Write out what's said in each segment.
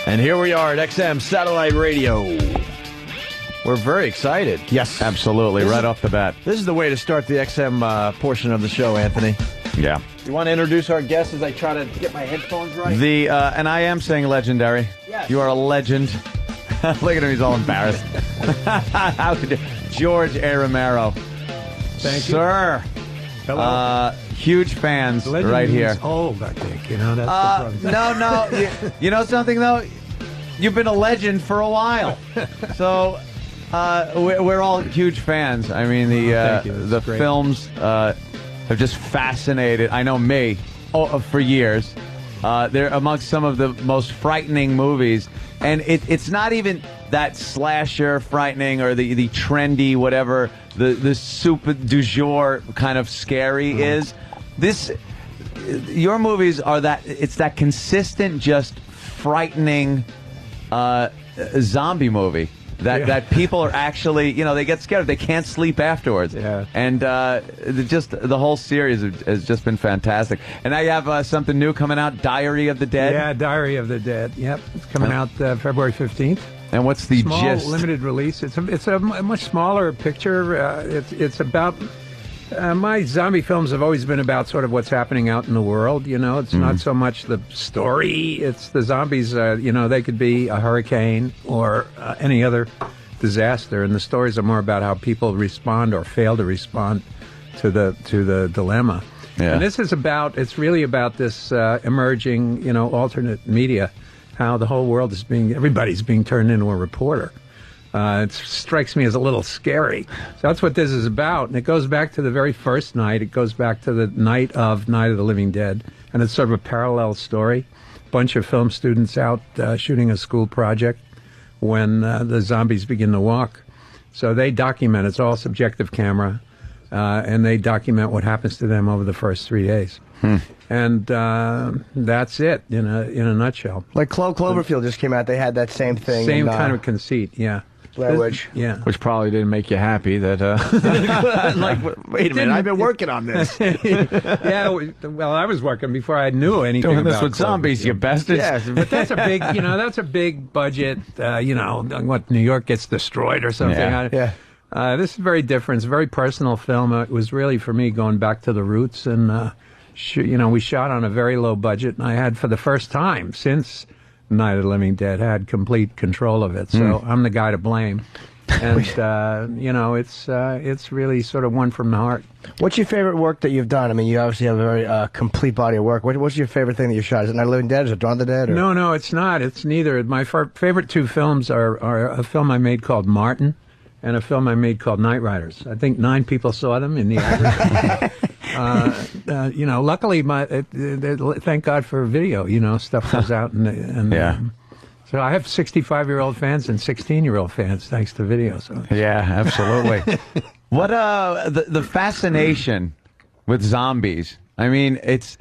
And here we are at XM Satellite Radio. We're very excited. Yes. Absolutely, right off the bat. This is the way to start the XM portion of the show, Anthony. Yeah. You want to introduce our guests as I try to get my headphones right? And I am saying legendary. Yes. You are a legend. Look at him, he's all embarrassed. George A. Romero. Thank you. Sir. Hello. Huge fans Legend right here. means old, I think. You know, that's the problem. No. You know something, though? You've been a legend for a while. So we're all huge fans. I mean, the films have just fascinated, I know me, for years. They're amongst some of the most frightening movies. And it's not even that slasher frightening or the trendy whatever the super du jour kind of scary is. Your movies are it's that consistent, just frightening zombie movie that people are actually, they get scared. They can't sleep afterwards. Yeah. And just the whole series has just been fantastic. And now you have something new coming out, Diary of the Dead. Yeah, Diary of the Dead. Yep, it's coming out February 15th. And what's the Small, gist? limited release. It's a much smaller picture. It's about my zombie films have always been about sort of what's happening out in the world. It's not so much the story. It's the zombies. They could be a hurricane or any other disaster, and the stories are more about how people respond or fail to respond to the dilemma. Yeah. And this is it's really about this emerging, alternate media. How the whole world everybody's being turned into a reporter. It strikes me as a little scary. So that's what this is about. And it goes back to the very first night. It goes back to the night of the Living Dead. And it's sort of a parallel story. Bunch of film students out shooting a school project when the zombies begin to walk. So they document. It's all subjective camera. And they document what happens to them over the first 3 days. And that's it in a nutshell. Like Cloverfield just came out. They had that same thing. Same kind of conceit, yeah. Yeah. Which probably didn't make you happy that... Like, wait a minute, I've been working on this. Yeah, well, I was working before I knew anything Doing this about with zombies, you bastards. Yes, but that's a big budget, what, New York gets destroyed or something. Yeah. This is very different. It's a very personal film. It was really, for me, going back to the roots. And, we shot on a very low budget. And I had, for the first time since Night of the Living Dead, had complete control of it. So I'm the guy to blame. And, it's really sort of one from the heart. What's your favorite work that you've done? I mean, you obviously have a very complete body of work. What's your favorite thing that you shot? Is it Night of the Living Dead? Is it Dawn of the Dead? Or? No, it's not. It's neither. My favorite two films are a film I made called Martin and a film I made called Night Riders. I think 9 people saw them in the aggregate. Luckily, thank God for video. Stuff goes out and Yeah. So I have 65-year-old fans and 16-year-old fans thanks to video. So Yeah, absolutely. What the fascination with zombies? I mean, it's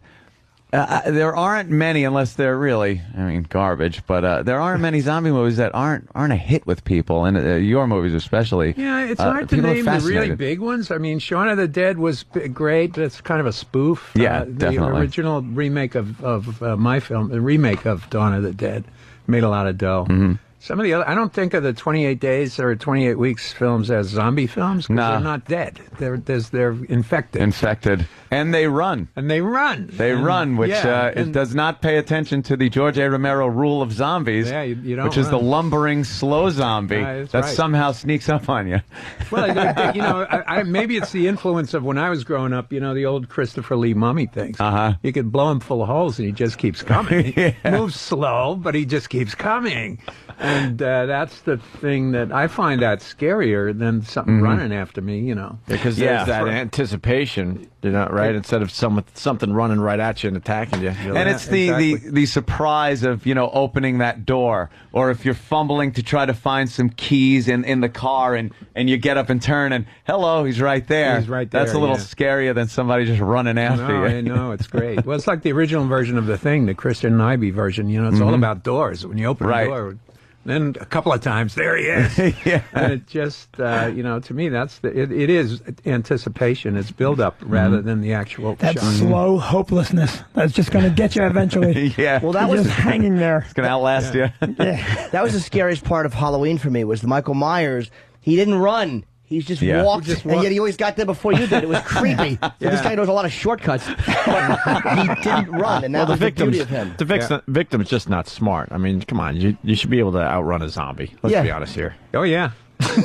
there aren't many, unless they're really, garbage. But there aren't many zombie movies that aren't a hit with people, and your movies especially. Yeah, it's hard to people are name the really fascinated. big ones. I mean, Shaun of the Dead was great. It's kind of a spoof. Yeah, the definitely. original remake of my film, the remake of Dawn of the Dead, made a lot of dough. Mm-hmm. Some of the other, I don't think of the 28 Days or 28 Weeks films as zombie films because they're not dead. They're infected. Infected. And they run. And they run. They run, which it does not pay attention to the George A. Romero rule of zombies, Yeah, you don't which is the run. lumbering, slow zombie That's that right. somehow sneaks up on you. Well, maybe it's the influence of when I was growing up, the old Christopher Lee mummy things. Uh-huh. You could blow him full of holes and he just keeps coming. Yeah. He moves slow, but he just keeps coming. And that's the thing that I find that scarier than something running after me, Because there's that anticipation, right? Instead of something running right at you and attacking you. And it's the surprise of, opening that door. Or if you're fumbling to try to find some keys in the car and you get up and turn and, hello, he's right there. He's right there, That's a little yeah. scarier than somebody just running after No, you. I know, it's great. Well, it's like the original version of The Thing, the Kristen Nyby version. It's all about doors. When you open Right. a door, Then a couple of times, there he is. Yeah. And it just, to me, that's it is anticipation. It's build-up rather than the actual That shot. slow hopelessness that's just going to get you eventually. Yeah. Well, that You're was just hanging there. It's gonna outlast you. Yeah. that was the scariest part of Halloween for me. Was the Michael Myers? He didn't run. He's just walked, and yet he always got there before you did. It was creepy. So this guy knows a lot of shortcuts, but he didn't run, and that was the beauty of him. The victim's just not smart. I mean, come on, you should be able to outrun a zombie. Let's be honest here. Oh yeah.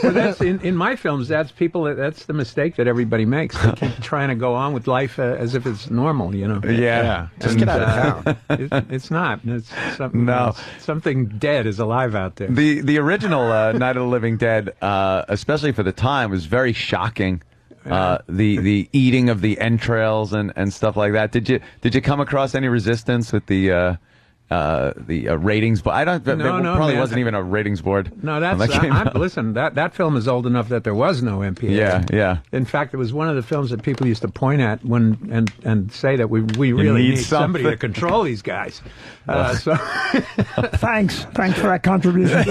Well, that's in my films. That's the mistake that everybody makes. They keep trying to go on with life as if it's normal. Yeah. Just get out of town. It's not. It's something. No. Something dead is alive out there. The original Night of the Living Dead, especially for the time, was very shocking. The eating of the entrails and stuff like that. Did you come across any resistance with the ratings? But I don't. Probably wasn't even a ratings board. No, listen. That film is old enough that there was no MPA. Yeah. In fact, it was one of the films that people used to point at and say that we really need somebody to control these guys. So Thanks for that contribution.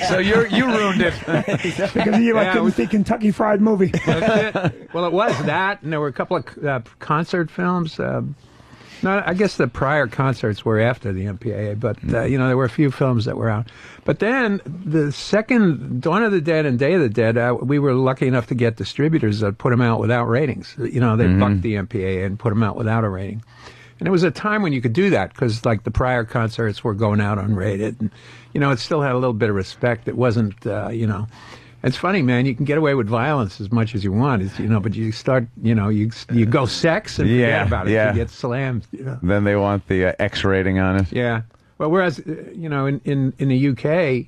So you ruined it. Because of you, I couldn't see Kentucky Fried Movie. That's it. Well, it was that, and there were a couple of concert films. No, I guess the prior concerts were after the MPAA, but there were a few films that were out. But then the second Dawn of the Dead and Day of the Dead, we were lucky enough to get distributors that put them out without ratings. They bucked the MPAA and put them out without a rating. And it was a time when you could do that because, like, the prior concerts were going out unrated, and it still had a little bit of respect. It wasn't, It's funny, man. You can get away with violence as much as you want, but you start, you go sex and forget about it. You get slammed. Then they want the X rating on it. Yeah. Well, whereas, in the UK,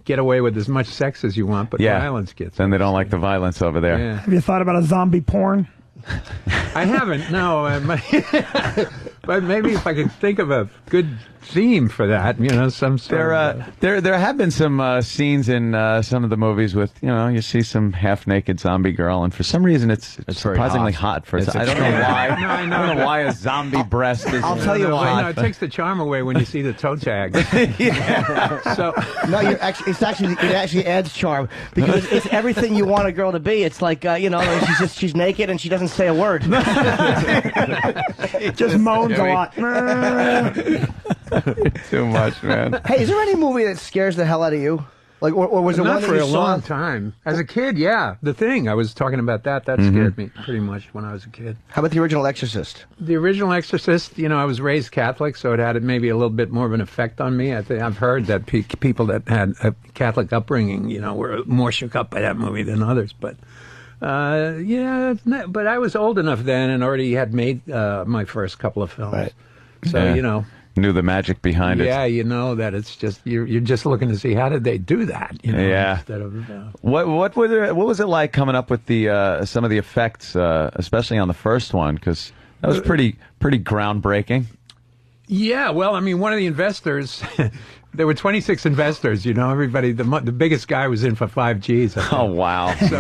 get away with as much sex as you want, but violence gets. Then they don't like the violence over there. Yeah. Have you thought about a zombie porn? I haven't, no. But maybe if I could think of a good theme for that, some sort there have been some scenes in some of the movies with, you see some half-naked zombie girl, and for some reason it's surprisingly hot for I don't know why. I don't know why a zombie breast is. I'll tell you why. No, it takes the charm away when you see the toe tag. So no, it actually adds charm because it's everything you want a girl to be. It's like she's naked and she doesn't say a word. Just moans a lot. Too much, man. Hey, is there any movie that scares the hell out of you? Like, or was it not one that for you a saw? long time? As a kid, yeah. The Thing, I was talking about that scared me pretty much when I was a kid. How about the original Exorcist? The original Exorcist, I was raised Catholic, so it had maybe a little bit more of an effect on me. I've heard that people that had a Catholic upbringing, were more shook up by that movie than others, but. But I was old enough then and already had made my first couple of films. Right. So, knew the magic behind it. Yeah, that it's just you're just looking to see how did they do that. Instead of what was it like coming up with the some of the effects, especially on the first one, because that was pretty groundbreaking. Yeah, well, I mean, one of the investors. There were 26 investors, everybody, the biggest guy was in for 5 Gs. Oh, wow. So,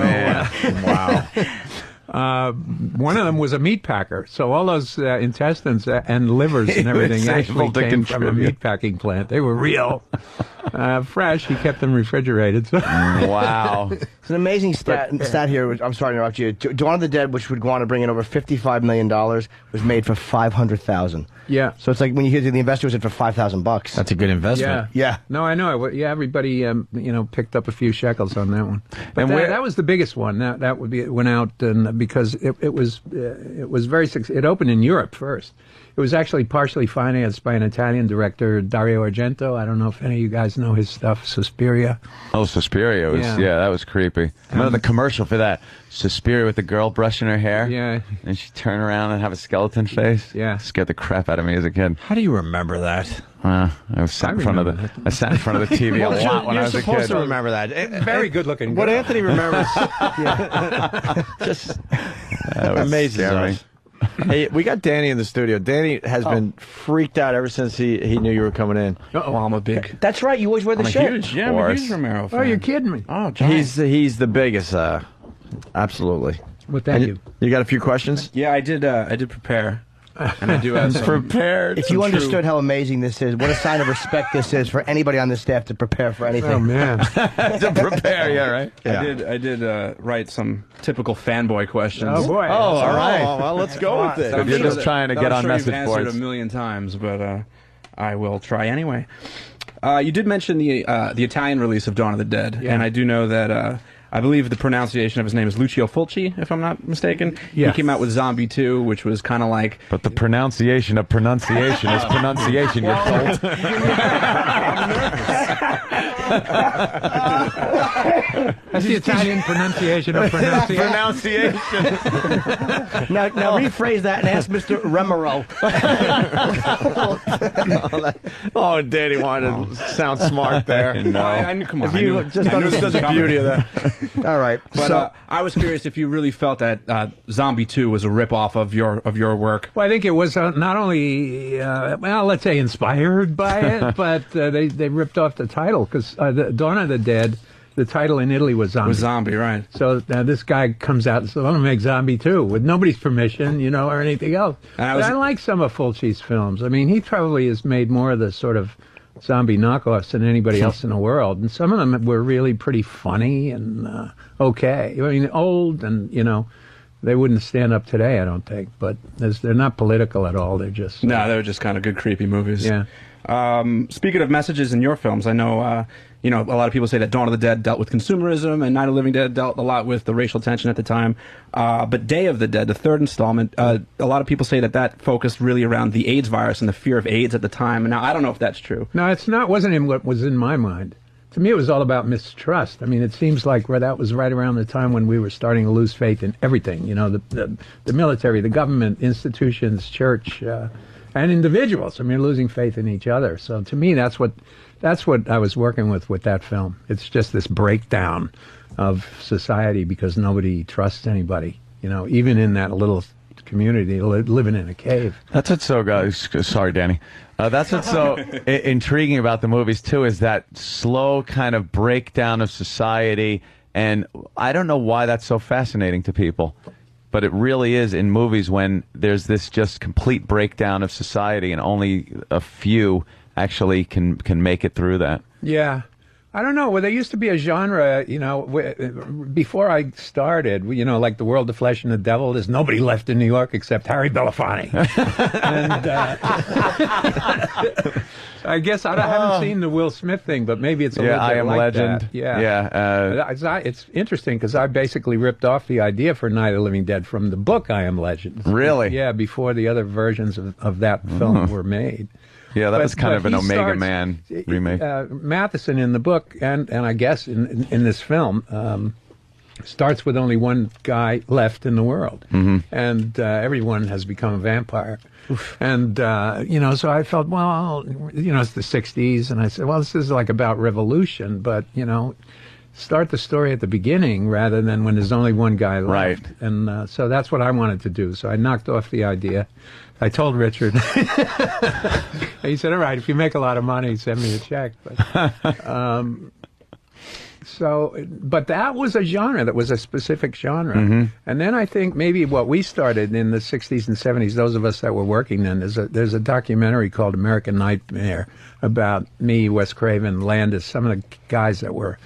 wow. One of them was a meat packer. So all those intestines and livers and everything actually came from a meat packing plant. They were real, fresh. He kept them refrigerated. So. Wow. It's an amazing stat here. I'm sorry to interrupt you. Dawn of the Dead, which would want to bring in over $55 million, was made for $500,000. Yeah. So it's like when you hear the investor was in for $5,000. That's a good investment. Yeah. No, I know. Yeah, everybody, picked up a few shekels on that one. But that was the biggest one. That would be it went out and because it was very successful. It opened in Europe first. It was actually partially financed by an Italian director, Dario Argento. I don't know if any of you guys know his stuff. Suspiria. Oh, Suspiria was that was creepy. I remember the commercial for that. Suspiria with the girl brushing her hair. Yeah. And she'd turn around and have a skeleton face. Yeah. Scared the crap out of me as a kid. How do you remember that? I sat in front of the TV a lot when I was a kid. You're supposed to remember that. Very good looking. What Anthony remembers just amazes us. Hey, we got Danny in the studio. Danny has been freaked out ever since he knew you were coming in. Well, I'm a big. That's right. You always wear the shirt. I'm a huge Romero fan. Oh, you're kidding me. Oh, giant. He's the biggest. Absolutely. Well, thank you. You got a few questions? Yeah, I did prepare. And I do have some prepared. If you understood how amazing this is, what a sign of respect this is for anybody on the staff to prepare for anything. Oh man, to prepare, yeah, right. Yeah. I did write some typical fanboy questions. oh boy. Oh, all right. Well, let's go with So it. I'm You're sure just that- trying to that get I'm on sure message you've answered boards. a million times, but I will try anyway. You did mention the Italian release of Dawn of the Dead, and I do know that I believe the pronunciation of his name is Lucio Fulci, if I'm not mistaken. Yes. He came out with Zombie 2, which was kind of like... But the pronunciation of pronunciation is pronunciation, you're told. That's the Italian pronunciation of pronunciation. Pronunciation. Now rephrase that and ask Mr. Romero. Oh, Danny wanted to sound smart there. No, come on. If you just I knew understood this was the coming. beauty of that. All right. But So, I was curious if you really felt that Zombie 2 was a ripoff of your work. Well, I think it was not only, well, let's say inspired by it, but they ripped off the title because Dawn of the Dead, the title in Italy was Zombie. Was Zombie, right? So this guy comes out and says, "I'm going to make Zombie 2 with nobody's permission, or anything else." And I like some of Fulci's films. I mean, he probably has made more of the sort of zombie knockoffs than anybody else in the world, and some of them were really pretty funny and okay. I mean, old and they wouldn't stand up today, I don't think. But they're not political at all. They're just No, they were just kind of good, creepy movies. Yeah. Speaking of messages in your films, I know a lot of people say that Dawn of the Dead dealt with consumerism and Night of the Living Dead dealt a lot with the racial tension at the time. But Day of the Dead, the third installment, a lot of people say that focused really around the AIDS virus and the fear of AIDS at the time. And now I don't know if that's true. No, it's not. Wasn't in what was in my mind. To me, it was all about mistrust. I mean, it seems like that was right around the time when we were starting to lose faith in everything. The military, the government, institutions, church, and individuals. I mean, losing faith in each other. So to me, that's what I was working with that film. It's just this breakdown of society because nobody trusts anybody. Even in that little community, living in a cave. That's what's so sorry, Danny. That's what's so intriguing about the movies too, is that slow kind of breakdown of society, and I don't know why that's so fascinating to people, but it really is in movies when there's this just complete breakdown of society, and only a few actually can make it through that. Yeah. I don't know. Well, there used to be a genre, before I started, like The World, the Flesh, and the Devil. There's nobody left in New York except Harry Belafonte. And I guess I haven't seen the Will Smith thing, but maybe it's a little bit I Am like Legend. that. Yeah. Yeah. It's interesting because I basically ripped off the idea for Night of the Living Dead from the book I Am Legend. Really? Yeah, before the other versions of that film were made. Yeah, that was kind of an he Omega starts- Man remake. Matheson in the book and I guess in this film starts with only one guy left in the world, and everyone has become a vampire. And so I felt, well, it's the '60s, and I said, well, this is like about revolution, but start the story at the beginning rather than when there's only one guy left. Right. And so that's what I wanted to do. So I knocked off the idea. I told Richard. He said, all right, if you make a lot of money, send me a check. But, but that was a genre. That was a specific genre. And then I think maybe what we started in the 60s and 70s, those of us that were working then, there's a documentary called American Nightmare about me, Wes Craven, Landis, some of the guys that were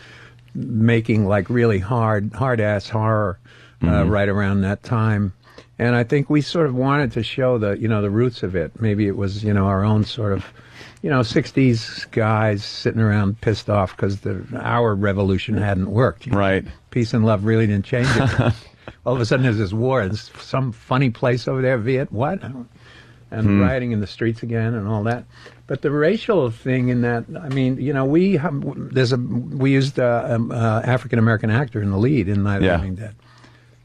making like really hard-ass horror right around that time. And I think we sort of wanted to show the roots of it. Maybe it was, our own sort of, 60s guys sitting around pissed off because our revolution hadn't worked. Right. Peace and love really didn't change it. All of a sudden there's this war. There's some funny place over there, what? And rioting in the streets again and all that. But the racial thing in that, I mean, we used African American actor in the lead in Night of the Living Dead.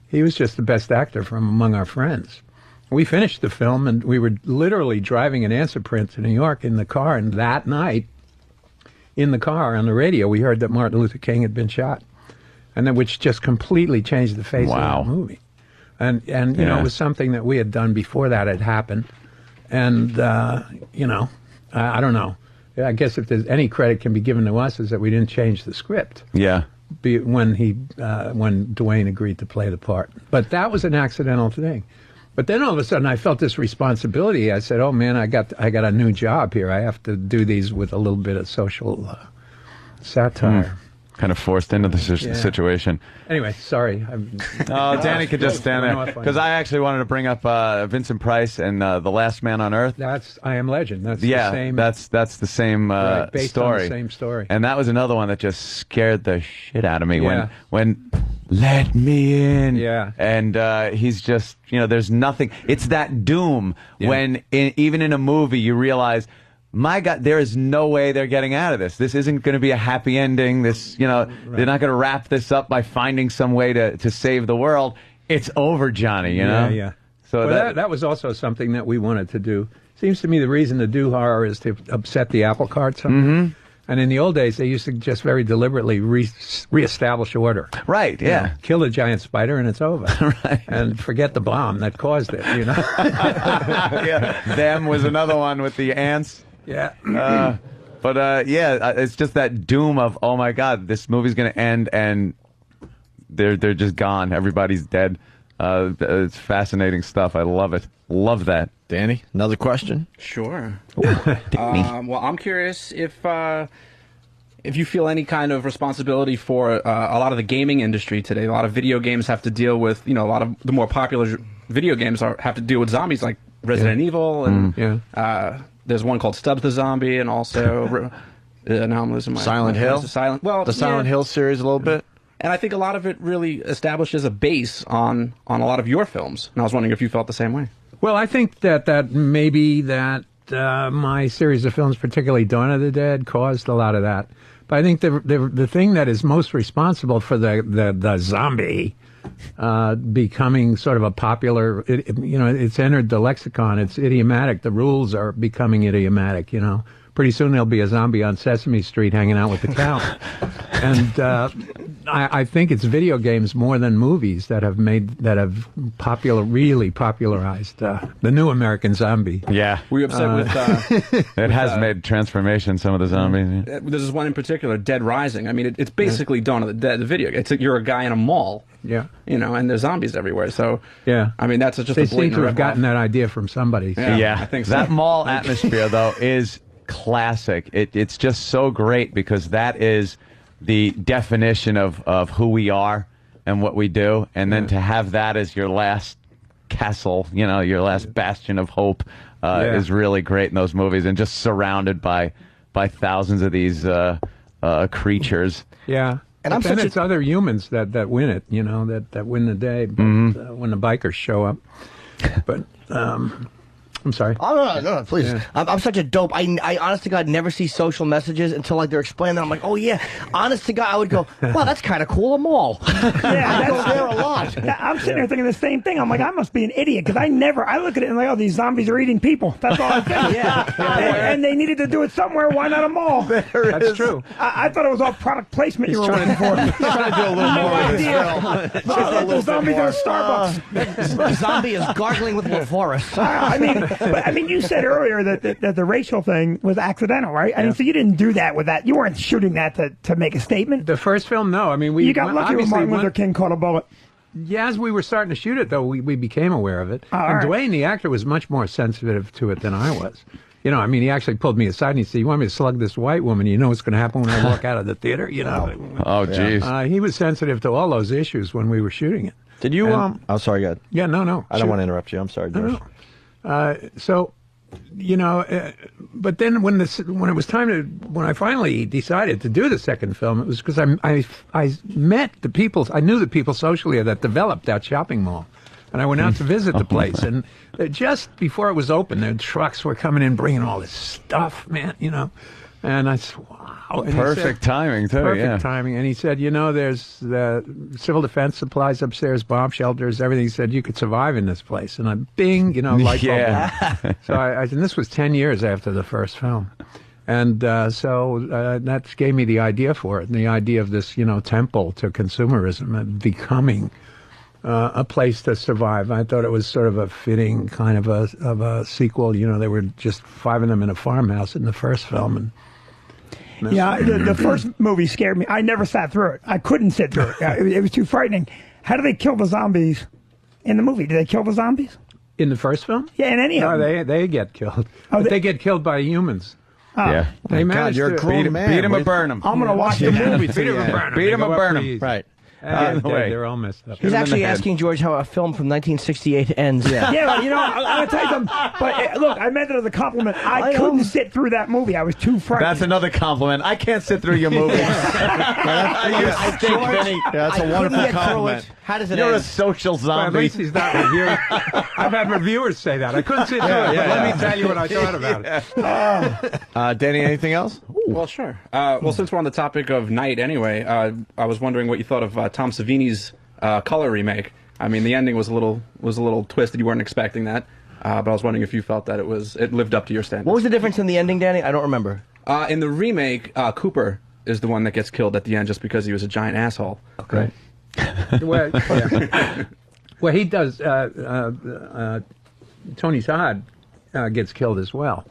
He was just the best actor from among our friends. We finished the film, and we were literally driving an answer print to New York in the car, and that night, in the car, on the radio, we heard that Martin Luther King had been shot, and then which just completely changed the face of the movie. And it was something that we had done before that had happened. And, I don't know. I guess if there's any credit can be given to us is that we didn't change the script. Yeah. When Dwayne agreed to play the part. But that was an accidental thing. But then all of a sudden, I felt this responsibility. I said, "Oh man, I got a new job here. I have to do these with a little bit of social satire." Kind of forced into the situation. Anyway, sorry. Oh, Danny could just stand there because I actually wanted to bring up Vincent Price and The Last Man on Earth. That's I Am Legend. That's yeah, the same. That's the same based story. on the same story. And that was another one that just scared the shit out of me when let me in. Yeah. And he's just there's nothing. It's that doom when even in a movie you realize, my God, there is no way they're getting out of this. This isn't going to be a happy ending. This, they're not going to wrap this up by finding some way to save the world. It's over, Johnny, you know? Yeah. So that was also something that we wanted to do. Seems to me the reason to do horror is to upset the apple cart somehow. And in the old days, they used to just very deliberately reestablish order. Right, yeah. Kill a giant spider and it's over. Right. And forget the bomb that caused it, Yeah. Them was another one with the ants. Yeah. It's just that doom of, oh my God, this movie's going to end and they're just gone. Everybody's dead. It's fascinating stuff. I love it. Love that. Danny, another question? Sure. Well, I'm curious if you feel any kind of responsibility for a lot of the gaming industry today. A lot of video games have to deal with, a lot of the more popular video games have to deal with zombies like Resident Evil and there's one called Stubbs the Zombie, and also now I'm losing my Silent Hill. The Silent Hill series a little bit. And I think a lot of it really establishes a base on a lot of your films. And I was wondering if you felt the same way. Well, I think that maybe my series of films, particularly Dawn of the Dead, caused a lot of that. But I think the thing that is most responsible for the zombie becoming sort of a popular, it's entered the lexicon. It's idiomatic. The rules are becoming idiomatic. Pretty soon there'll be a zombie on Sesame Street hanging out with the cow. And I think it's video games more than movies that have really popularized the new American zombie. Yeah. Were you upset with... it has made transformation, some of the zombies. There's this one in particular, Dead Rising. I mean, it's basically Dawn of the Dead, the video. You're a guy in a mall. Yeah. And there's zombies everywhere. So, yeah. I mean, that's just they a blatant seem to have gotten rip-off. that idea from somebody. Yeah, I think so. That mall atmosphere, though, is classic. It's just so great because that is the definition of who we are and what we do. And then to have that as your last castle, your last bastion of hope is really great in those movies, and just surrounded by thousands of these creatures. Yeah. And then it's other humans that win it, that win the day when the bikers show up. But I'm sorry. Oh, no, please. Yeah. I'm such a dope. I honest to God never see social messages until they're explaining that. I'm like, oh yeah. Honest to God, I would go, wow, that's kind of cool. A mall. Yeah, I go there a lot. I'm sitting there thinking the same thing. I'm like, I must be an idiot because I look at it and like, oh, these zombies are eating people. That's all I think. And they needed to do it somewhere. Why not a mall? That's true. I thought it was all product placement you were looking for. He's trying to do a little more idea. The zombies are Starbucks. The zombie is gargling with LaForest. I mean, you said earlier that the racial thing was accidental, right? I mean, so you didn't do that with that. You weren't shooting that to make a statement. The first film, no. I mean, you got lucky when Martin Luther King caught a bullet. Yeah, as we were starting to shoot it, though, we became aware of it. And Dwayne, the actor, was much more sensitive to it than I was. I mean, he actually pulled me aside and he said, "You want me to slug this white woman? You know what's going to happen when I walk out of the theater?" Oh, jeez. He was sensitive to all those issues when we were shooting it. Did you? Oh, sorry, go ahead. Yeah, no. I don't want to interrupt you. I'm sorry, George. But then when it was time when I finally decided to do the second film, it was because I met the people, I knew the people socially that developed that shopping mall. And I went out to visit the place, and just before it was open, the trucks were coming in bringing all this stuff, man, And I said, wow. And perfect timing, too. Perfect timing. And he said, there's civil defense supplies upstairs, bomb shelters, everything. He said, you could survive in this place. And I, bing, light bulb. So and this was 10 years after the first film. And so that gave me the idea for it, and the idea of this, temple to consumerism and becoming a place to survive. I thought it was sort of a fitting kind of a sequel. They were just 5 of them in a farmhouse in the first film, and the first movie scared me. I never sat through it. I couldn't sit through it. It was too frightening. How do they kill the zombies in the movie? Do they kill the zombies? In the first film? Yeah, in any of No, them. they get killed. Oh, But they get killed by humans. Yeah. They managed you're a to grown man. Beat him or burn him. I'm going to watch the movie. Beat him or burn 'em. Beat They 'em go or up burn 'em. pretty easy. Right. Either way. They're all messed up. He's him in actually the head. asking George how a film from 1968 ends. Yeah, but, I'm going to tell you something. But look, I meant it as a compliment. I couldn't sit through that movie. I was too frightened. That's another compliment. I can't sit through your movies. You stink, Vinny. Yeah, that's a wonderful Get through compliment. it. How does it You're a end? social Well, at zombie. least he's not reviewing. I've had reviewers say that. I couldn't sit through it, but let me tell you what I thought about it. Danny, anything else? Well, sure. Well, since we're on the topic of night anyway, I was wondering what you thought of Tom Savini's Color remake. I mean, the ending was a little twisted. You weren't expecting that, but I was wondering if you felt that it lived up to your standards. What was the difference in the ending, Danny? I don't remember. In the remake, Cooper is the one that gets killed at the end just because he was a giant asshole. Okay. Well, yeah. Well, he does. Tony Todd gets killed as well.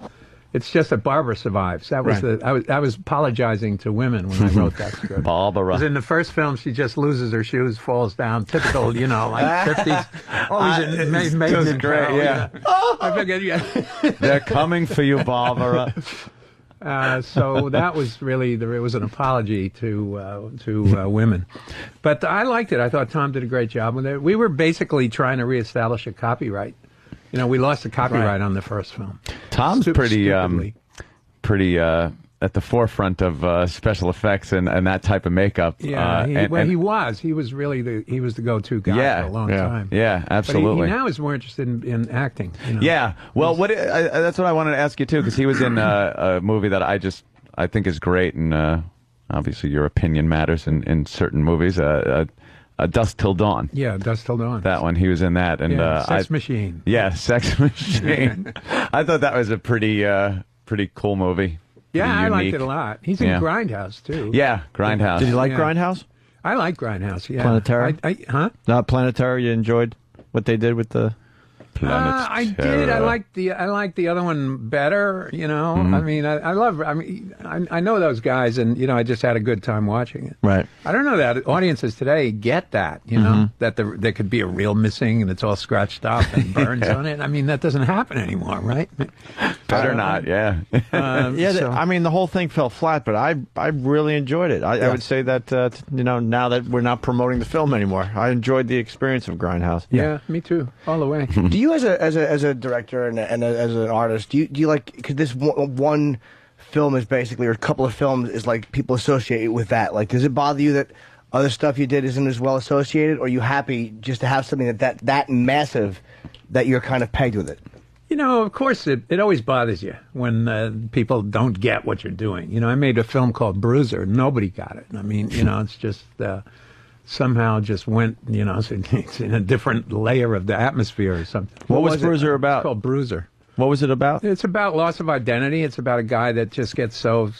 It's just that Barbara survives. That was Right. I was apologizing to women when I wrote that script. Barbara. Because in the first film, she just loses her shoes, falls down. Typical, like 50s. Always made just in great, peril, yeah. I figured, They're coming for you, Barbara. So that was really it was an apology to women, but I liked it. I thought Tom did a great job with it. We were basically trying to reestablish a copyright. We lost the copyright on the first film. Tom's Stupidly. pretty at the forefront of special effects and that type of makeup. Yeah, he was really the go-to guy for a long time. Yeah, But absolutely. he now is more interested in acting. Yeah, well, that's what I wanted to ask you too, because he was in a movie that I think is great, and obviously your opinion matters in certain movies. Dusk Till Dawn. Yeah, Dusk Till Dawn. That one, he was in that, and Sex Machine. Yeah, Sex Machine. I thought that was a pretty cool movie. Yeah, Pretty I liked unique. it a lot. He's in Grindhouse too. Yeah, Grindhouse. Did you like Yeah. Grindhouse? I like Grindhouse. Yeah, Planetary? Huh? Not Planetary. You enjoyed what they did with the. I did. I like the other one better. Mm-hmm. I mean, I know those guys, and I just had a good time watching it. Right. I don't know that audiences today get that. Mm-hmm. That there could be a reel missing and it's all scratched up and burns on it. I mean, that doesn't happen anymore, right? Better not, yeah. The whole thing fell flat, but I really enjoyed it. I would say that now that we're not promoting the film anymore, I enjoyed the experience of Grindhouse. Yeah, me too, all the way. Do you, as a director and as an artist, do you like, because this one film is basically, or a couple of films is like people associate with that? Like, does it bother you that other stuff you did isn't as well associated, or are you happy just to have something that massive that you're kind of pegged with it? Of course, it always bothers you when people don't get what you're doing. I made a film called Bruiser. Nobody got it. I mean, it's just somehow just went, it's in a different layer of the atmosphere or something. What was Bruiser about? It's called Bruiser. What was it about? It's about loss of identity. It's about a guy that just gets so,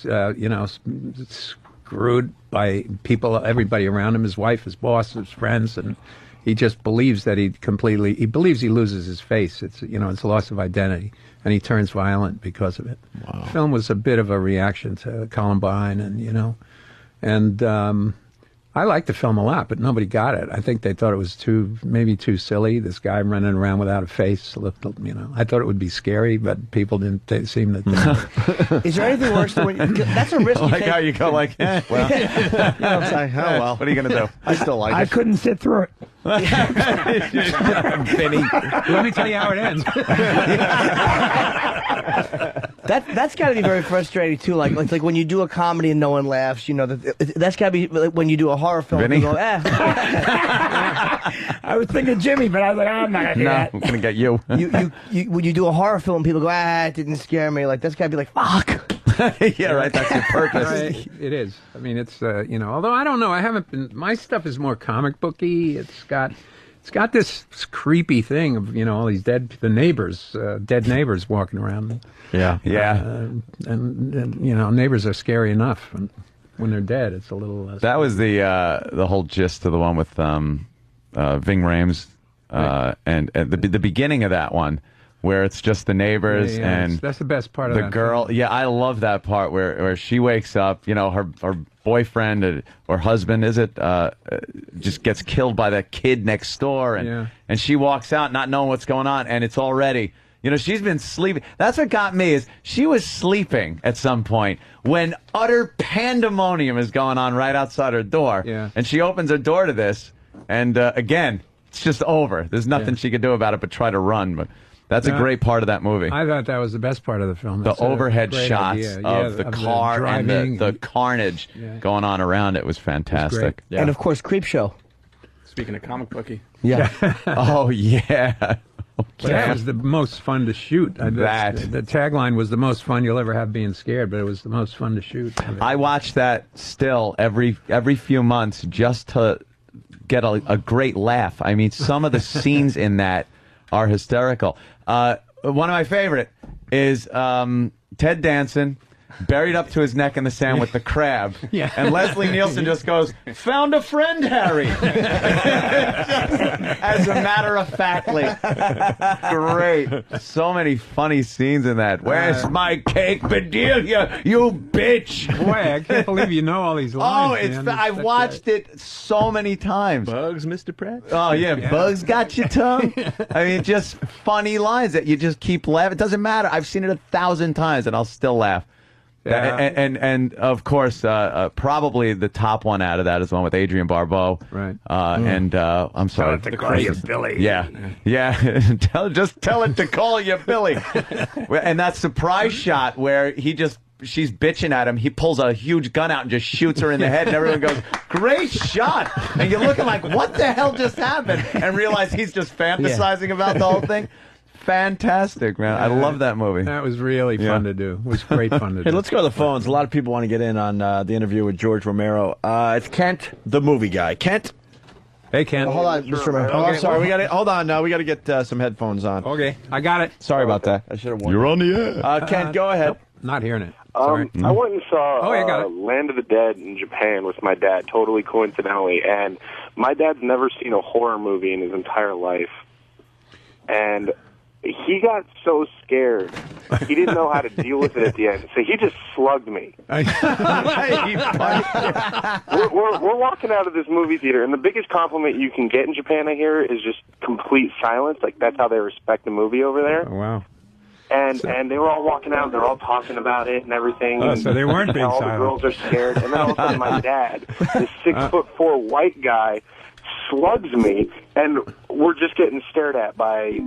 screwed by everybody around him, his wife, his boss, his friends, and he just believes that he believes he loses his face. It's loss of identity, and he turns violent because of it. Wow. The film was a bit of a reaction to Columbine, and I liked the film a lot, but nobody got it. I think they thought it was maybe too silly. This guy running around without a face. I thought it would be scary, but people didn't seem to think. Is there anything worse than when that's a risk you Like take? how you go like, well, It's like, oh well. what are you going to do? I still like I it. couldn't sit through it. Vinny. Let me tell you how it ends. That's got to be very frustrating too. Like when you do a comedy and no one laughs. That's got to be like when you do a horror film. Vinny? You go, I was thinking Jimmy, but I was like, I'm not gonna do No, that. I'm going to get you. when you do a horror film, people go, it didn't scare me. Like that's got to be like, fuck. Yeah, right. That's your purpose. Right, it is. I mean, it's although I don't know, I haven't been. My stuff is more comic booky. It's got this creepy thing of all these dead neighbors walking around. Yeah. Yeah. And neighbors are scary enough, and when they're dead, it's a little. That was the whole gist of the one with Ving Rhames, and the beginning of that one where it's just the neighbors and that's the best part of the that girl. film. Yeah, I love that part where she wakes up. You know, her boyfriend or husband just gets killed by that kid next door, and she walks out not knowing what's going on, and it's already. You know, she's been sleeping. That's what got me is she was sleeping at some point when utter pandemonium is going on right outside her door. Yeah. And she opens her door to this, and again, it's just over. There's nothing she could do about it but try to run. But that's a great part of that movie. I thought that was the best part of the film. The overhead great shots idea. of the car and the carnage going on around it was fantastic. And of course, Creepshow. Speaking of comic booky. Yeah. Oh, yeah. But that was the most fun to shoot. The tagline was the most fun you'll ever have being scared, but it was the most fun to shoot. I watch that still every few months just to get a great laugh. I mean, some of the scenes in that are hysterical. One of my favorite is Ted Danson buried up to his neck in the sand with the crab. Yeah. And Leslie Nielsen just goes, "Found a friend, Harry." As a matter of factly. Great. So many funny scenes in that. "Where's my cake, Bedelia, you bitch?" Boy, I can't believe you know all these lines. Oh, I've watched it so many times. Bugs, Mr. Pratt? Oh, yeah. Bugs got your tongue. I mean, just funny lines that you just keep laughing. It doesn't matter. I've seen it 1,000 times, and I'll still laugh. Yeah. And of course, probably the top one out of that is the one with Adrienne Barbeau. Right. And I'm sorry. Tell it to call you Billy. Yeah. Just tell it to call you Billy. And that surprise shot where she's bitching at him. He pulls a huge gun out and just shoots her in the head, and everyone goes, "Great shot!" And you're looking like, "What the hell just happened?" And realize he's just fantasizing about the whole thing. Fantastic, man. I love that movie. That was really fun to do. It was great fun to do. Hey, let's go to the phones. A lot of people want to get in on the interview with George Romero. It's Kent, the movie guy. Kent? Hey, Kent. Hold on, Mr. Romero. Oh, I'm sorry. Hold on. We got to get some headphones on. Okay, I got it. Sorry about that. I should have warned you. You're on the air. Kent, go ahead. Nope, not hearing it. Sorry. I went and saw I got it. Land of the Dead in Japan with my dad, totally coincidentally, and my dad's never seen a horror movie in his entire life. And he got so scared, he didn't know how to deal with it at the end, so he just slugged me. We're walking out of this movie theater, and the biggest compliment you can get in Japan, I hear, is just complete silence. Like, that's how they respect the movie over there. Oh, wow. And they were all walking out, they're all talking about it and everything. Oh, so they weren't being all silent. All the girls are scared, and then all of a sudden my dad, this 6'4" white guy, slugs me, and we're just getting stared at by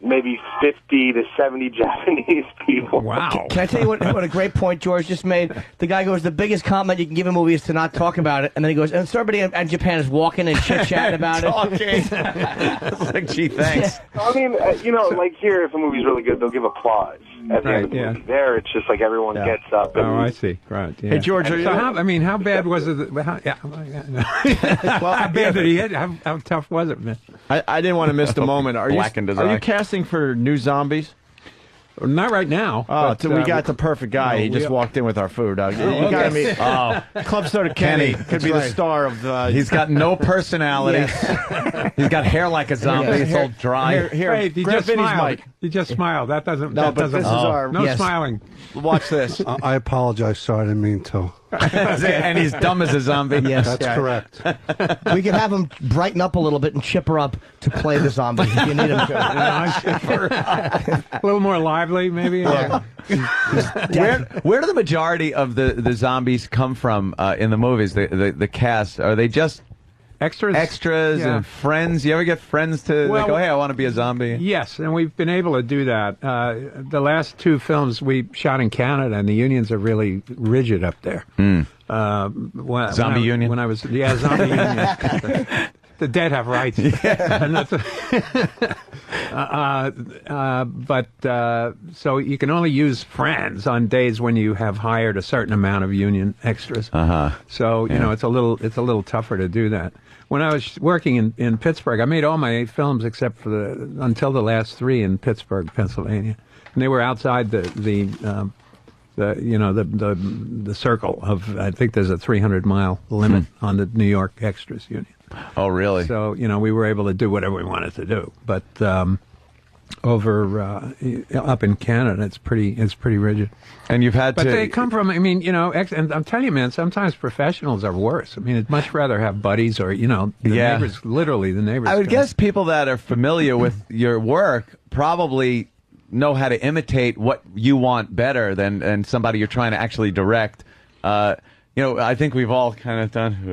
maybe 50 to 70 Japanese people. Wow. Can I tell you what a great point George just made? The guy goes, the biggest compliment you can give a movie is to not talk about it. And then he goes, and somebody in Japan is walking and chit-chatting about it. It's like, gee, thanks. I mean, like here, if a movie's really good, they'll give applause at the end of the movie. There, it's just like everyone gets up. And, Oh, I see. Right. Yeah. Hey, George, are you... So how bad was it? Well, how bad did he hit? How tough was it, man? I didn't want to miss the moment. Are you casting for new zombies? Not right now. Oh, but, we got the perfect guy. He just walked in with our food. You got to meet. Club Soda Kenny could be the star of. He's got no personality. He's got hair like a zombie. It's all dry. Here, Wait, he grab just Vinny's smiled. mic. He just smiled. That doesn't. No, that but doesn't, this is our. No smiling. Watch this. I apologize, sir. I didn't mean to. And he's dumb as a zombie. Yes. That's correct. We could have him brighten up a little bit and chipper up to play the zombie if you need him to. A little more lively, maybe. Where do the majority of the zombies come from in the movies? The cast, are they just Extras and friends? You ever get friends to go, "Hey, I want to be a zombie"? Yes, and we've been able to do that. The last two films we shot in Canada, and the unions are really rigid up there. Zombie union? When I was, zombie union. The dead have rights. So you can only use friends on days when you have hired a certain amount of union extras. So it's a little tougher to do that. When I was working in Pittsburgh, I made all my films except for until the last three in Pittsburgh, Pennsylvania, and they were outside the circle of. I think there's a 300-mile limit on the New York Extras Union. Oh, really? So we were able to do whatever we wanted to do, but over up in Canada. It's pretty rigid. And you've had but to. They come from. I mean, and I'm telling you, man. Sometimes professionals are worse. I mean, I'd much rather have buddies or the neighbors. Literally, the neighbors. I would guess people that are familiar with your work probably know how to imitate what you want better than somebody you're trying to actually direct. I think we've all kind of done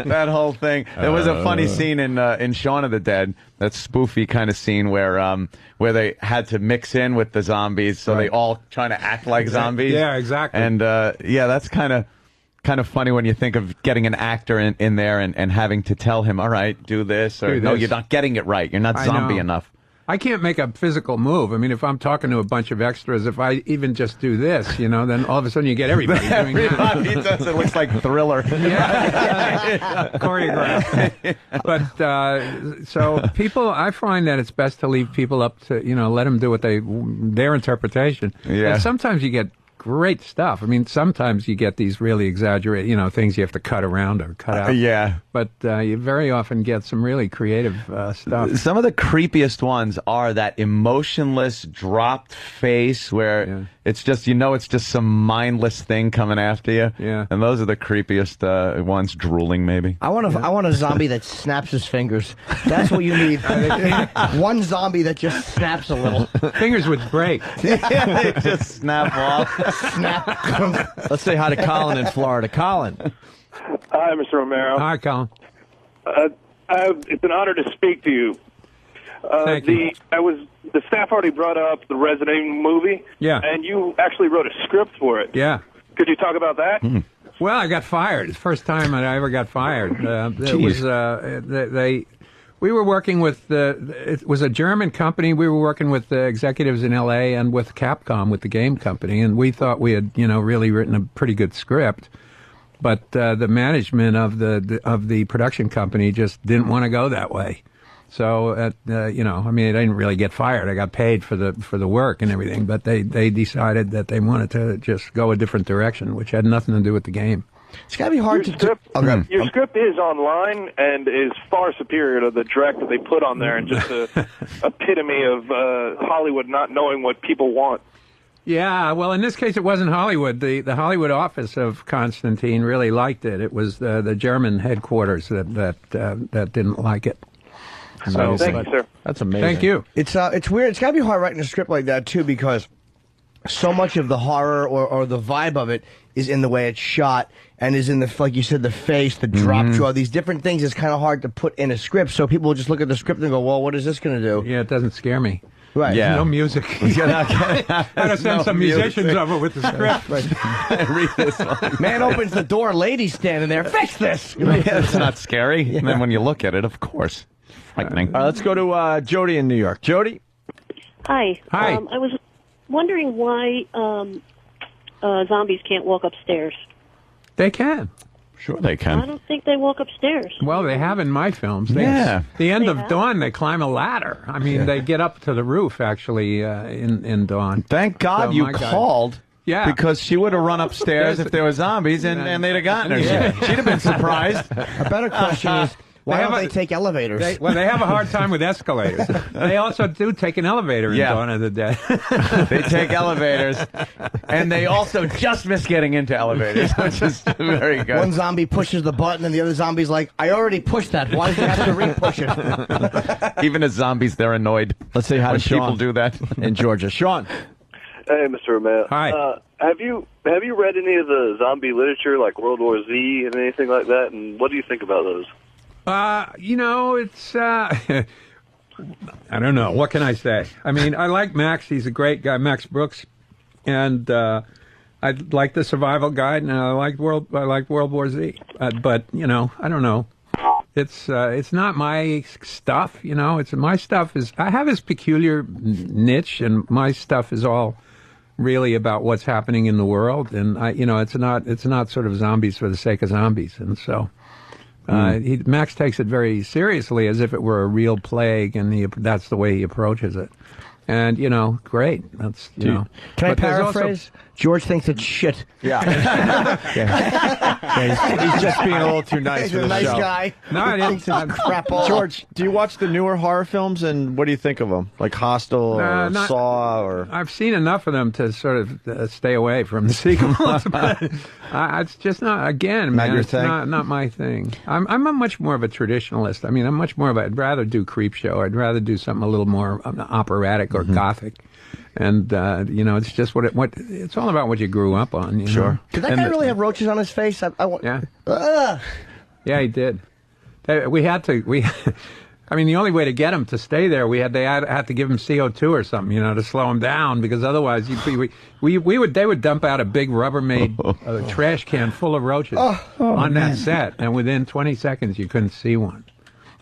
that whole thing. There was a funny scene in Shaun of the Dead, that spoofy kind of scene where they had to mix in with the zombies, so they all trying to act like zombies. Yeah, exactly. And that's kind of funny when you think of getting an actor in there and having to tell him, all right, do this, or no, you're not getting it right. You're not zombie enough. I can't make a physical move. I mean, if I'm talking to a bunch of extras, if I even just do this, then all of a sudden you get everybody doing that. Everybody does. It looks like Thriller. Choreographed. But so people, I find that it's best to leave people up to, let them do what their interpretation. Yeah. And sometimes you get great stuff. I mean, sometimes you get these really exaggerated, things you have to cut around or cut out. Yeah. But you very often get some really creative stuff. Some of the creepiest ones are that emotionless, dropped face where it's just, it's just some mindless thing coming after you. Yeah. And those are the creepiest ones, drooling maybe. I want a zombie that snaps his fingers. That's what you need. One zombie that just snaps a little. Fingers would break. They just snap off. Snap. Let's say hi to Colin in Florida. Colin. Hi, Mr. Romero. Hi, Colin. It's an honor to speak to you. Thank you. The staff already brought up the Resident Evil movie. Yeah. And you actually wrote a script for it. Yeah. Could you talk about that? Mm-hmm. Well, I got fired. It's the first time I ever got fired. It was we were working with it was a German company. We were working with the executives in L.A. and with Capcom, with the game company, and we thought we had really written a pretty good script. But the management of the production company just didn't want to go that way. So I didn't really get fired. I got paid for the work and everything, but they decided that they wanted to just go a different direction, which had nothing to do with the game. It's got to be hard Your script is online and is far superior to the direct that they put on there, and just a epitome of Hollywood not knowing what people want. Yeah, well, in this case, it wasn't Hollywood. The Hollywood office of Constantine really liked it. It was the German headquarters that didn't like it. So, thank you, sir. That's amazing. Thank you. It's weird. It's got to be hard writing a script like that too, because so much of the horror or the vibe of it is in the way it's shot and is in like you said, the face, the drop jaw, these different things. It's kind of hard to put in a script, so people will just look at the script and go, "Well, what is this going to do?" Yeah, it doesn't scare me. Right. Yeah. There's no music. I gotta send some musicians over with the script. Read this one. Man opens the door, lady standing there. Fix this. It's not scary. Yeah. And then when you look at it, of course, frightening. All right, let's go to Jody in New York. Jody. Hi. Hi. I was wondering why zombies can't walk upstairs. They can. Sure, they I can. don't think they walk upstairs. Well, they have in my films. Yeah. The end They of have? Dawn, they climb a ladder. I mean, they get up to the roof, actually, in Dawn. Thank God So you my God. called. Yeah. Because she would have run upstairs if there were zombies, and they'd have gotten her. Yeah. She'd have been surprised. A better question is, why don't they take elevators? They have a hard time with escalators. They also do take an elevator in Dawn of the Dead. They take elevators, and they also just miss getting into elevators, which is very good. One zombie pushes the button, and the other zombie's like, "I already pushed that. Why did you have to re-push it?" Even as zombies, they're annoyed. Let's say hi when to Sean people do that in Georgia. Sean. Hey, Mr. Romero. Hi. Have you read any of the zombie literature, like World War Z and anything like that? And what do you think about those? It's I don't know. What can I say? I mean, I like Max. He's a great guy, Max Brooks, and I like the Survival Guide, and I like World War Z. But I don't know. It's not my stuff. It's my stuff is I have this peculiar niche, and my stuff is all really about what's happening in the world, and it's not sort of zombies for the sake of zombies, and so. Max takes it very seriously, as if it were a real plague, and that's the way he approaches it. And, great. That's, know. Can I But there's paraphrase? George thinks it's shit. Yeah. He's just being a little too nice He's for a the nice show. guy. No, I didn't. Thinks it's crap all. George, do you watch the newer horror films, and what do you think of them? Like Hostel or Saw? Or I've seen enough of them to sort of stay away from the sequels. But it's just not, again, man, your it's thing? not my thing. I'm a much more of a traditionalist. I mean, I'm much more of I'd rather do Creepshow. I'd rather do something a little more operatic or gothic. And, it's just what it's all about what you grew up on. You know? Did that guy really have roaches on his face? Yeah. Yeah, he did. We had to, I mean, the only way to get him to stay there, they had to give him CO2 or something, to slow him down, because otherwise they would dump out a big Rubbermaid trash can full of roaches on that set, and within 20 seconds you couldn't see one.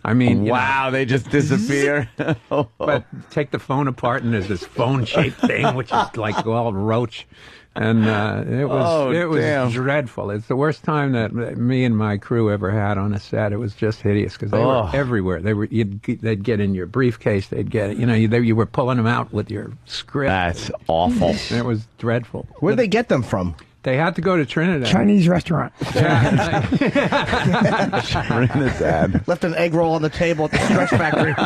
I mean, wow, they just disappear. But take the phone apart, and there's this phone-shaped thing, which is like all roach. And it was dreadful. It's the worst time that me and my crew ever had on a set. It was just hideous because they were everywhere. They'd get in your briefcase. They'd get you were pulling them out with your script. That's awful. And it was dreadful. Where'd they get them from? They had to go to Trinidad. Chinese restaurant. Trinidad. Left an egg roll on the table at the stretch factory. Vinny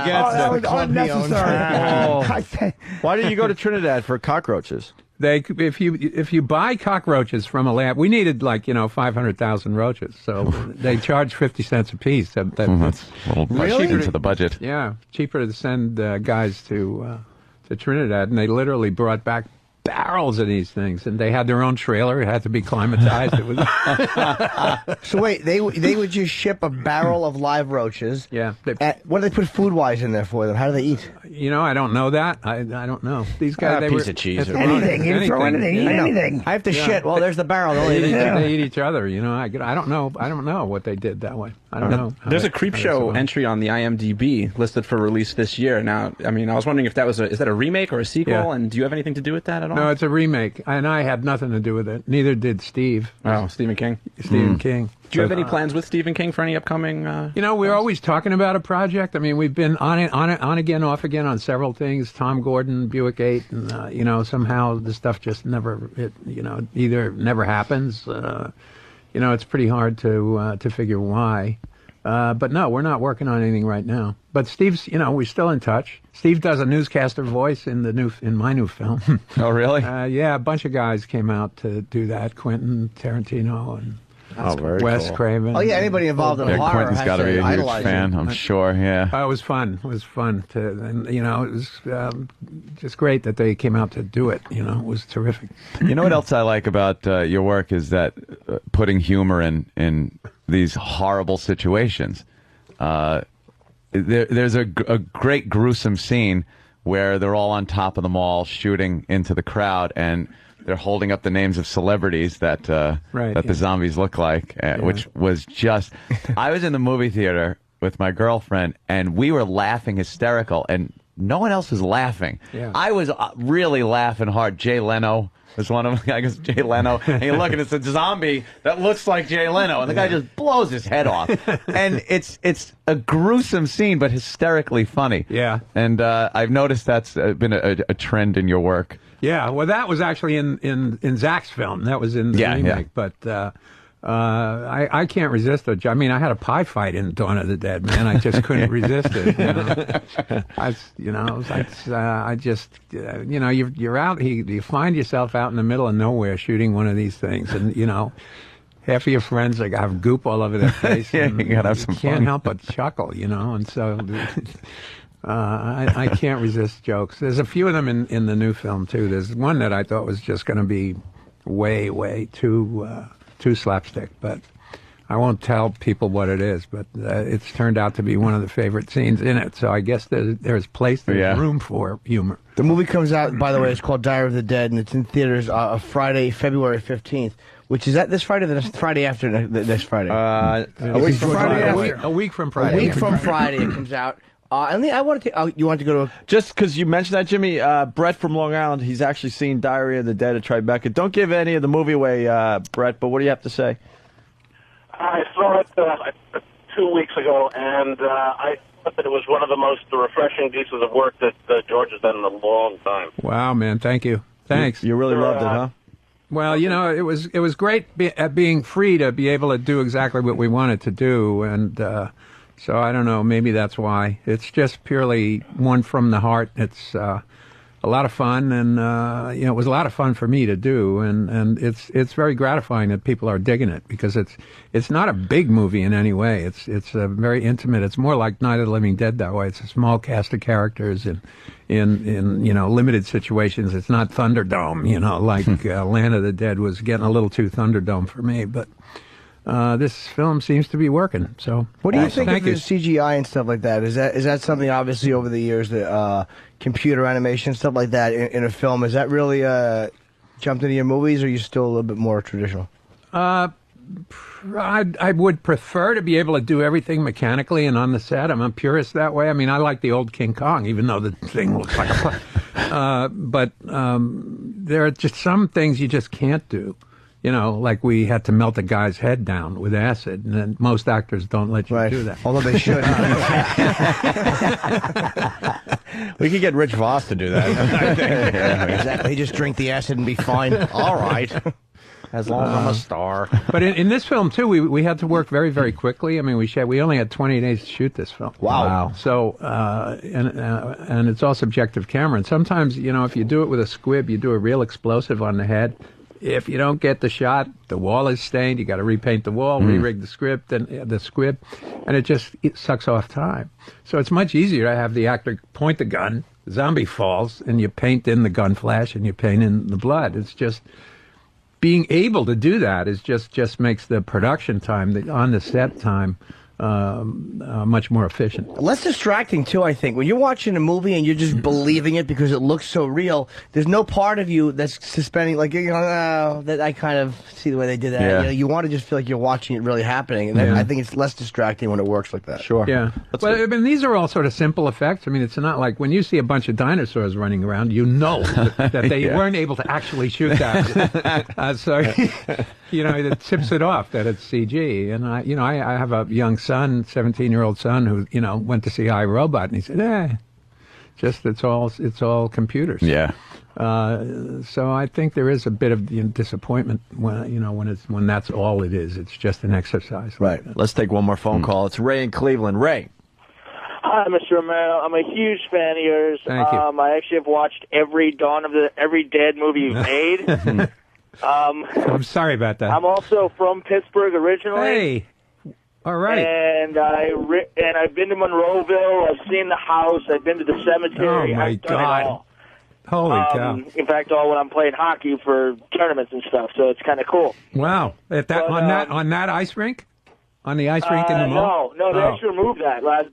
gets that it. was unnecessary. why did you go to Trinidad for cockroaches? If you buy cockroaches from a lab, we needed 500,000 roaches, so they charge 50 cents a piece. That's really into the budget. Yeah, cheaper to send guys to Trinidad, and they literally brought back barrels of these things, and they had their own trailer. It had to be climatized. It was So wait, they would just ship a barrel of live roaches. Yeah. What do they put food-wise in there for them? How do they eat? I don't know that. I don't know. These guys, they piece were of cheese. Anything. You throw anything. Eat anything. I have to shit. Well, there's the barrel. They eat each other. I don't know. I don't know what they did that way. I don't know. There's a Creepshow entry on the IMDb listed for release this year. Now, I mean, I was wondering if that was is that a remake or a sequel? Yeah. And do you have anything to do with that at all? No, it's a remake, and I had nothing to do with it. Neither did Steve. Oh, Stephen King. Stephen King. Do you have any plans with Stephen King for any upcoming? We're always talking about a project. I mean, we've been on again, off again on several things. Tom Gordon, Buick 8, and somehow the stuff just never, either never happens. It's pretty hard to figure why. But no, we're not working on anything right now. But Steve's, we're still in touch. Steve does a newscaster voice in my new film. Oh, really? Yeah, a bunch of guys came out to do that. Quentin Tarantino and Wes Craven. Oh yeah, anybody involved in horror Quentin's has got to be a huge idolize fan, him. I'm sure. Yeah. It was fun. It was fun and it was just great that they came out to do it. It was terrific. You know what else I like about your work is that putting humor in these horrible situations. There's a great gruesome scene where they're all on top of the mall shooting into the crowd, and they're holding up the names of celebrities that the zombies look like, which was just... I was in the movie theater with my girlfriend, and we were laughing hysterical, and no one else was laughing. Yeah. I was really laughing hard. Jay Leno was one of them. I guess Jay Leno. And you look, and it's a zombie that looks like Jay Leno, and the guy just blows his head off. And it's a gruesome scene, but hysterically funny. Yeah. And I've noticed that's been a trend in your work. Yeah, well, that was actually in Zach's film. That was in the remake. But I can't resist it. I mean, I had a pie fight in Dawn of the Dead, man. I just couldn't resist it. You're out. You find yourself out in the middle of nowhere shooting one of these things, and half of your friends have goop all over their face. Yeah, you gotta have some fun. You can't help but chuckle, and so. I can't resist jokes. There's a few of them in the new film too. There's one that I thought was just going to be way too slapstick, but I won't tell people what it is. But it's turned out to be one of the favorite scenes in it. So I guess there's room for humor. The movie comes out, by the way. It's called Diary of the Dead, and it's in theaters Friday, February 15th. Which is that this Friday? Or the next Friday after this Friday? A week from Friday. A week from Friday. A week from Friday it comes out. And I wanted to. You wanted to go to Just because you mentioned that, Jimmy, Brett from Long Island, he's actually seen Diary of the Dead at Tribeca. Don't give any of the movie away, Brett, but what do you have to say? I saw it 2 weeks ago, and it was one of the most refreshing pieces of work that George has done in a long time. Wow, man, thank you. Thanks. You really loved it, huh? Well, you know, it was great at being free to be able to do exactly what we wanted to do, and so I don't know, maybe that's why. It's just purely one from the heart. It's a lot of fun, and you know, it was a lot of fun for me to do, and it's very gratifying that people are digging it, because it's not a big movie in any way. It's very intimate. It's more like Night of the Living Dead that way. It's a small cast of characters in you know, limited situations. It's not Thunderdome, you know, like Land of the Dead was getting a little too Thunderdome for me, but this film seems to be working. So, what do you think of the CGI and stuff like that? Is that something, obviously, over the years, that computer animation, stuff like that in a film, is that really jumped into your movies, or are you still a little bit more traditional? I would prefer to be able to do everything mechanically and on the set. I'm a purist that way. I mean, I like the old King Kong, even though the thing looks like a but there are just some things you just can't do. You know, like we had to melt a guy's head down with acid, and then most actors don't let you do that. Although they should. We could get Rich Voss to do that. Yeah, exactly. He just drink the acid and be fine. All right. As long as I'm a star. But in this film, too, we had to work very, very quickly. I mean, we only had 20 days to shoot this film. Wow. So, and it's all subjective camera. And sometimes, you know, if you do it with a squib, you do a real explosive on the head. If you don't get the shot, the wall is stained. You got to repaint the wall, re-rig the squib, and it sucks off time. So it's much easier to have the actor point the gun, the zombie falls, and you paint in the gun flash and you paint in the blood. It's just being able to do that is just makes the production time, the on the set time, much more efficient. Less distracting, too, I think. When you're watching a movie and you're just believing it because it looks so real, there's no part of you that's suspending, like, you know, that I kind of see the way they did that. Yeah. You know, you want to just feel like you're watching it really happening. And I think it's less distracting when it works like that. Sure. Yeah. Well, I mean, these are all sort of simple effects. I mean, it's not like when you see a bunch of dinosaurs running around, you know that they weren't able to actually shoot that. So, you know, it tips it off that it's CG. And I have a young son, 17-year-old son, who, you know, went to see I, Robot, and he said, it's all computers. Yeah. So I think there is a bit of disappointment when that's all it is. It's just an exercise. Right. Let's take one more phone call. It's Ray in Cleveland. Ray. Hi, Mr. Romero. I'm a huge fan of yours. Thank you. I actually have watched every Dead movie you've made. I'm sorry about that. I'm also from Pittsburgh originally. Hey. All right. And I've been to Monroeville. I've seen the house. I've been to the cemetery. Oh, my I've done God. it all. Holy cow. In fact, all when I'm playing hockey for tournaments and stuff. So it's kind of cool. Wow. On that ice rink? On the ice rink in the mall? No, they actually removed that last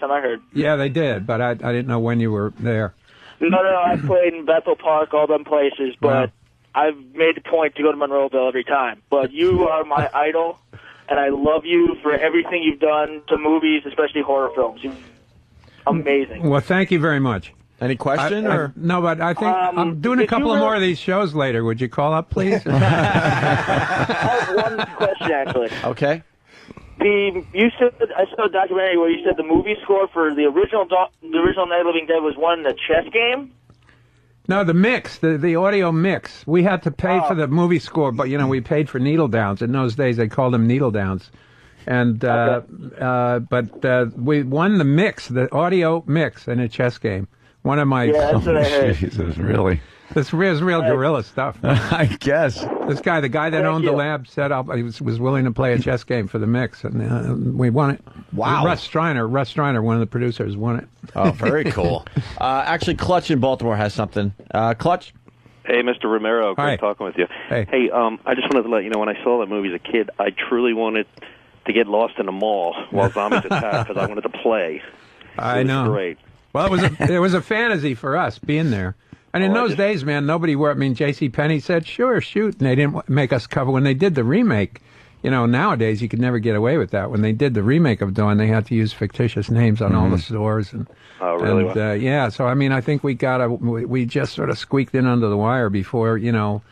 time I heard. Yeah, they did, but I didn't know when you were there. No, I played in Bethel Park, all them places, but I've made the point to go to Monroeville every time. But you are my idol. And I love you for everything you've done to movies, especially horror films. You're amazing. Well, thank you very much. Any question? No, but I think I'm doing a couple of more of these shows later. Would you call up, please? I have one question, actually. Okay. You said, I saw a documentary where you said the movie score for the original Night of the Living Dead was won in the chess game? No, the mix, the audio mix. We had to pay for the movie score, but, you know, we paid for needle downs. In those days, they called them needle downs. And, but we won the mix, the audio mix in a chess game. One of my... Yeah, that's what I heard. Jesus, really? This is real guerrilla stuff. I guess. The guy that owned the lab set up, he was willing to play a chess game for the mix, and we won it. Wow. Russ Striner, one of the producers, won it. Oh, very cool. Actually, Clutch in Baltimore has something. Clutch? Hey, Mr. Romero. Hi. Great talking with you. Hey. I just wanted to let you know, when I saw that movie as a kid, I truly wanted to get lost in a mall while zombies attack because I wanted to play. I know. Great. Well, it was a fantasy for us being there. And in those days, man, nobody were. I mean, J.C. Penney said, "Sure, shoot," and they didn't make us cover. When they did the remake, you know, nowadays you could never get away with that. When they did the remake of Dawn, they had to use fictitious names on all the stores. And, really? Yeah. So I mean, I think we just sort of squeaked in under the wire before, you know,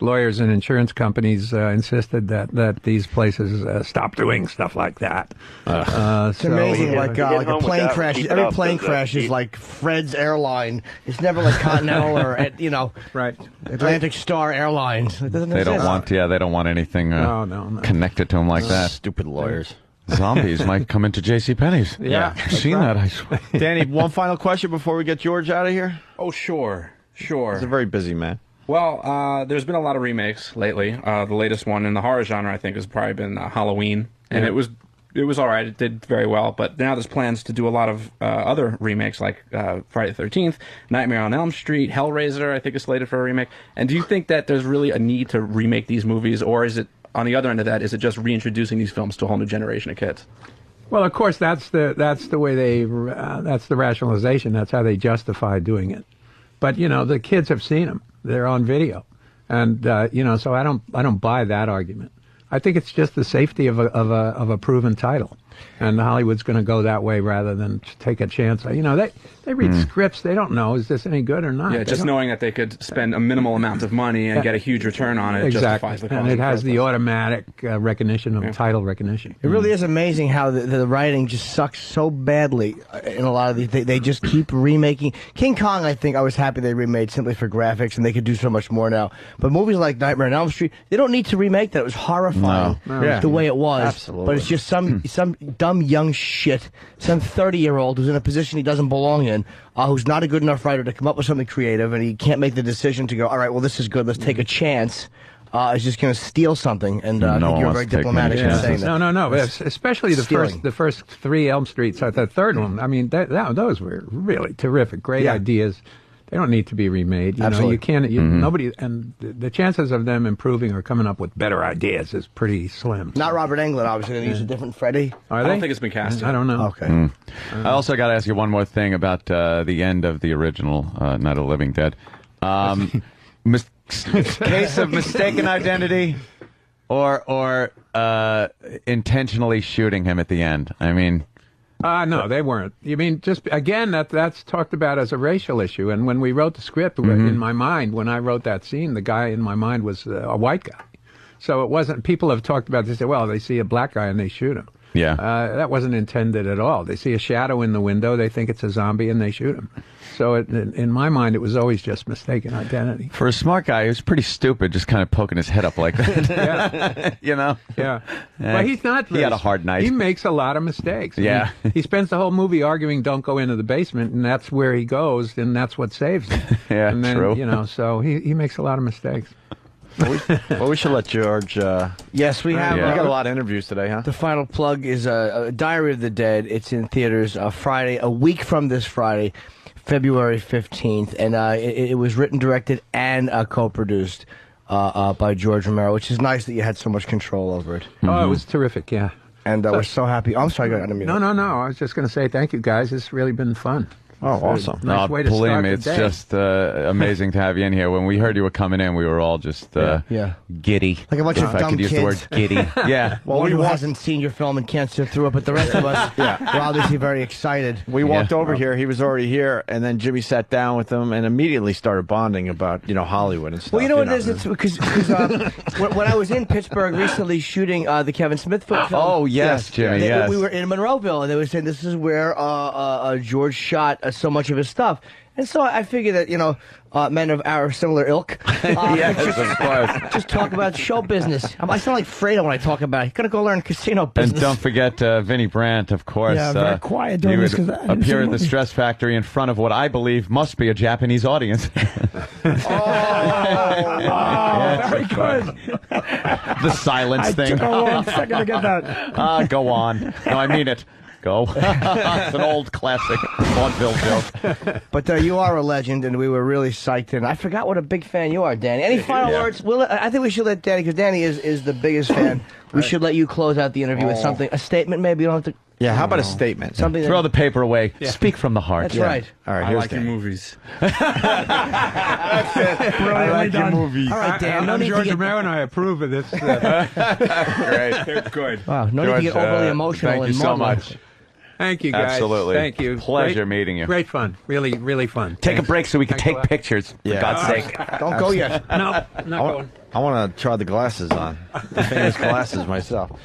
lawyers and insurance companies insisted that these places stop doing stuff like that. It's amazing, like a plane crash. Every plane crash is like Fred's Airline. It's never like Continental or Atlantic Star Airlines. It doesn't They don't exist. want, they don't want anything connected to them like that. Stupid lawyers. Zombies might come into JCPenney's. Yeah, I've seen that. I swear. Danny, one final question before we get George out of here. Oh, sure. He's a very busy man. Well, there's been a lot of remakes lately. The latest one in the horror genre, I think, has probably been Halloween, and it was all right. It did very well, but now there's plans to do a lot of other remakes, like Friday the 13th, Nightmare on Elm Street, Hellraiser, I think is slated for a remake. And do you think that there's really a need to remake these movies, or is it, on the other end of that, is it just reintroducing these films to a whole new generation of kids? Well, of course, that's the way that's the rationalization. That's how they justify doing it. But the kids have seen them; they're on video, and so I don't buy that argument. I think it's just the safety of a proven title, and Hollywood's going to go that way rather than take a chance. They read scripts; they don't know is this any good or not. Yeah, just knowing that they could spend a minimal amount of money and get a huge return on it justifies the cost. And it has the automatic recognition of title recognition. It really is amazing how the writing just sucks so badly in a lot of these. They just keep remaking. King Kong, I think I was happy they remade simply for graphics, and they could do so much more now. But movies like Nightmare on Elm Street, they don't need to remake that. It was horrifying the way it was. Absolutely. But it's just some dumb young shit, some 30-year-old who's in a position he doesn't belong in, who's not a good enough writer to come up with something creative, and he can't make the decision to go, all right, well, this is good, let's take a chance. Is just going to steal something, and I think you're very diplomatic in saying that. No. Especially the first three Elm Streets. The third one, I mean, those were really terrific, great ideas. They don't need to be remade. You can't. Nobody, and the chances of them improving or coming up with better ideas is pretty slim. Not Robert Englund, obviously. They use a different Freddy. Are I they? don't think it's been cast yet. I don't know. Okay. I also got to ask you one more thing about the end of the original Night of the Living Dead. Case of mistaken identity, or intentionally shooting him at the end. I mean. No, they weren't. You mean, just again, that's talked about as a racial issue. And when we wrote the script, in my mind, when I wrote that scene, the guy in my mind was a white guy. So it wasn't. People have talked about this. Well, they see a black guy and they shoot him. Yeah. That wasn't intended at all. They see a shadow in the window, they think it's a zombie, and they shoot him. So in my mind, it was always just mistaken identity. For a smart guy, he was pretty stupid, just kind of poking his head up like that. Yeah. Yeah. But he's not. He had a hard night. He makes a lot of mistakes. Yeah. He spends the whole movie arguing, "Don't go into the basement," and that's where he goes, and that's what saves him. Yeah, and then, true. So he makes a lot of mistakes. Well, we should let George. Yes, we have. We got a lot of interviews today, huh? The final plug is Diary of the Dead. It's in theaters Friday, a week from this Friday, February 15th, and it was written, directed, and co-produced by George Romero, which is nice that you had so much control over it. Oh, it was terrific, yeah. And we're so happy. I'm sorry, I didn't mean No. I was just going to say thank you, guys. It's really been fun. Oh, awesome. Nice way to believe start me, the it's day. just amazing to have you in here. When we heard you were coming in, we were all just giddy. Like a bunch of if I dumb could use the word kids. giddy. Yeah. Well, one who hasn't seen your film and can't sit through it, but the rest of us we're obviously very excited. We walked over here. He was already here, and then Jimmy sat down with him and immediately started bonding about Hollywood and stuff. Well, you know what it is? It's because when I was in Pittsburgh recently shooting the Kevin Smith film. Oh, yes, Jimmy, yes. We were in Monroeville, and they were saying this is where George shot so much of his stuff. And so I figured that, men of our similar ilk yes, of course. just talk about show business. I sound like Fredo when I talk about it. Gotta go learn casino business. And don't forget Vinnie Brandt, of course. Yeah, very quiet during he this would 'cause I didn't appear see at the the Stress Factory in front of what I believe must be a Japanese audience. Very good. The silence thing. Took a long second to get that. Go on. No, I mean it. Go. It's an old classic vaudeville joke. But you are a legend, and we were really psyched. And I forgot what a big fan you are, Danny. Any final words? I think we should let Danny, because Danny is the biggest fan. We should let you close out the interview with something, a statement maybe. You don't have to. Yeah, how about a statement? Something. Throw the paper away. Yeah. Speak from the heart. That's right. All right, I here's like your Dan. movies. That's it. I like your movies. All right, Dan. No I'm need George to get... Romero, and I approve of this. Great. Good. Wow, no need to get overly emotional. Thank you and so maudlin. much. Thank you, guys. Absolutely. Thank you. Pleasure meeting you. Great fun. Really, really fun. Take Thanks. a break so we can Thanks a take lot. pictures, for God's sake. Don't go yet. No, not going. I want to try the glasses on. The famous glasses myself.